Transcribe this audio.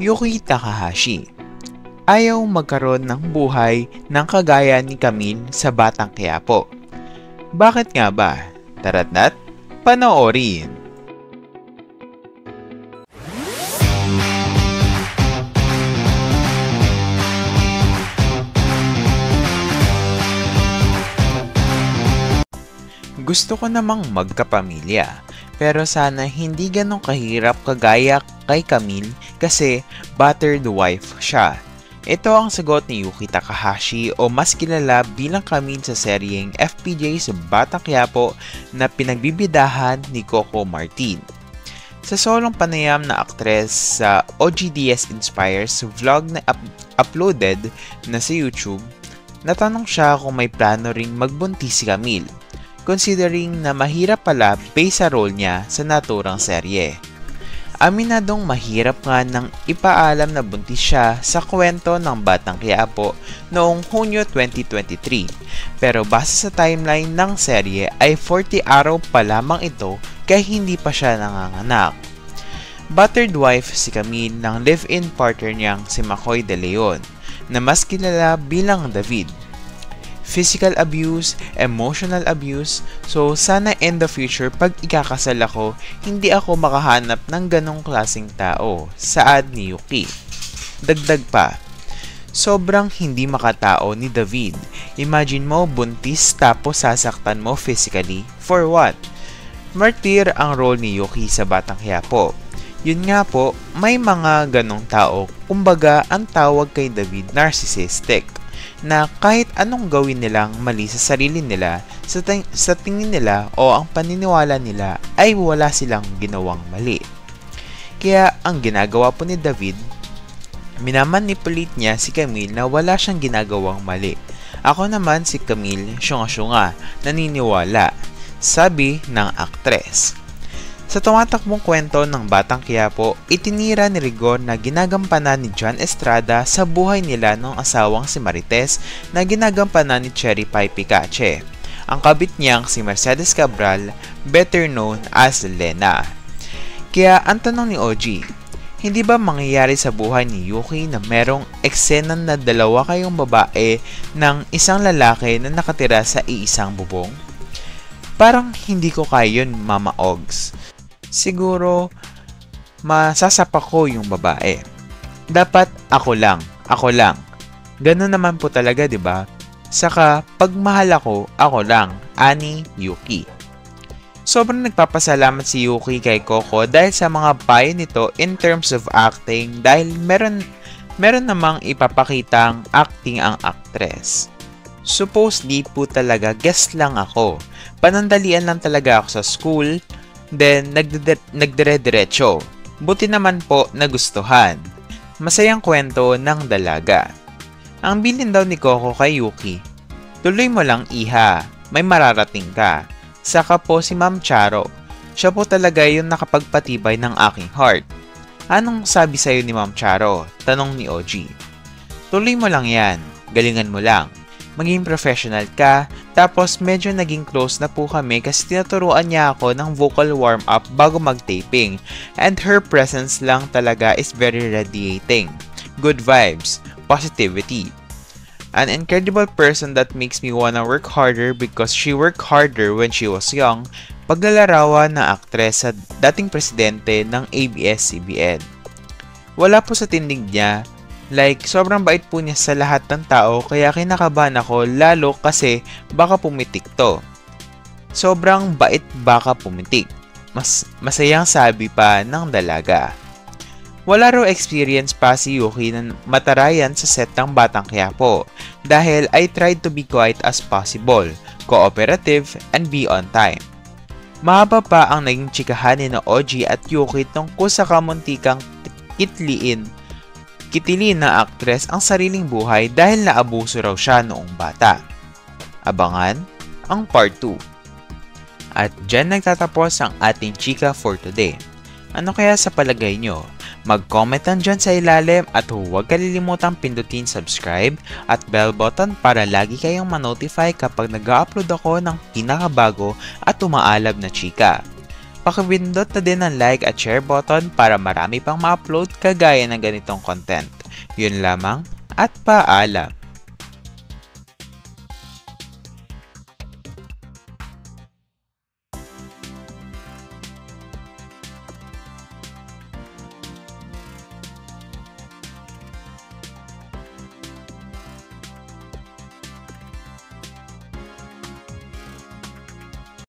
Yuki Takahashi. Ayaw magkaroon ng buhay ng kagaya ni Camille sa Batang Quiapo. Bakit nga ba? Tara't na't panoorin! Gusto ko namang magkapamilya, pero sana hindi ganong kahirap kagaya kay Camille kasi battered wife siya. Ito ang sagot ni Yuki Takahashi o mas kilala bilang Camille sa seryeng FPJ sa Batang Quiapo na pinagbibidahan ni Coco Martin. Sa solong panayam na aktres sa OGDS Inspires vlog na uploaded na sa YouTube, natanong siya kung may plano ring magbuntis si Camille, considering na mahirap pala based sa role niya sa naturang serye. Aminadong mahirap nga nang ipaalam na buntis siya sa kwento ng Batang Quiapo noong Hunyo 2023, pero base sa timeline ng serye ay 40 araw pa lamang ito kaya hindi pa siya nanganganak. Battered wife si Camille ng live-in partner niyang si Makoy De Leon na mas kilala bilang David. Physical abuse, emotional abuse, so sana in the future pag ikakasal ako, hindi ako makahanap ng ganong klaseng tao, saad ni Yuki. Dagdag pa, sobrang hindi makatao ni David. Imagine mo buntis tapos sasaktan mo physically, for what? Martir ang role ni Yuki sa Batang Quiapo. Yun nga po, may mga ganong tao, kumbaga ang tawag kay David narcissistic, na kahit anong gawin nilang mali sa sarili nila, sa tingin nila o ang paniniwala nila ay wala silang ginawang mali. Kaya ang ginagawa po ni David, minamanipulate niya si Camille na wala siyang ginagawang mali. Ako naman si Camille, syunga-syunga, naniniwala, sabi ng aktres. Sa tumatakbong kwento ng Batang Quiapo, itinira ni Rigor na ginagampanan ni John Estrada sa buhay nila ng asawang si Marites na ginagampanan ni Cherry Pie Picache, ang kabit niyang si Mercedes Cabral, better known as Lena. Kaya ang tanong ni OG, hindi ba mangyayari sa buhay ni Yuki na merong eksena na dalawa kayong babae ng isang lalaki na nakatira sa iisang bubong? Parang hindi ko kaya yun, Mama Ogs. Siguro, masasapak ko yung babae. Dapat ako lang. Ganun naman po talaga, 'di ba? Saka, pag mahal ako lang, ani Yuki. Sobrang nagpapasalamat si Yuki kay Coco dahil sa mga payo nito in terms of acting dahil meron namang ipapakitang acting ang actress. Supposedly po talaga guest lang ako. Panandalian lang talaga ako sa school. Then, nagdire-diretso. Buti naman po nagustuhan. Masayang kwento ng dalaga. Ang bilin daw ni Coco kay Yuki, tuloy mo lang iha, may mararating ka. Saka po si Ma'am Charo, siya po talaga yung nakapagpatibay ng aking heart. Anong sabi sa'yo ni Ma'am Charo? Tanong ni OG. Tuloy mo lang yan, galingan mo lang. Maging professional ka, tapos medyo naging close na po kami kasi tinuturuan niya ako ng vocal warm-up bago mag-taping, and her presence lang talaga is very radiating. Good vibes, positivity. An incredible person that makes me wanna work harder because she worked harder when she was young, paglalarawan na aktres sa dating presidente ng ABS-CBN. Wala po sa tindig niya. Like, sobrang bait po niya sa lahat ng tao kaya kinakabahan ako lalo kasi baka pumitik to. Sobrang bait baka pumitik. Masayang sabi pa ng dalaga. Wala raw experience pa si Yuki na matarayan sa set ng Batang Quiapo dahil I tried to be quiet as possible, cooperative, and be on time. Mahaba pa ang naging chikahan ni OG at Yuki tungkol sa kamuntikang kitilin na aktres ang sariling buhay dahil naabuso raw siya noong bata. Abangan ang part 2. At dyan nagtatapos ang ating chika for today. Ano kaya sa palagay nyo? Mag-comment lang dyan sa ilalim at huwag kalilimutang pindutin subscribe at bell button para lagi kayong ma-notify kapag nag-upload ako ng pinakabago at umaalab na chika. Pakipindot na din ang like at share button para marami pang ma-upload kagaya ng ganitong content. Yun lamang at paalam!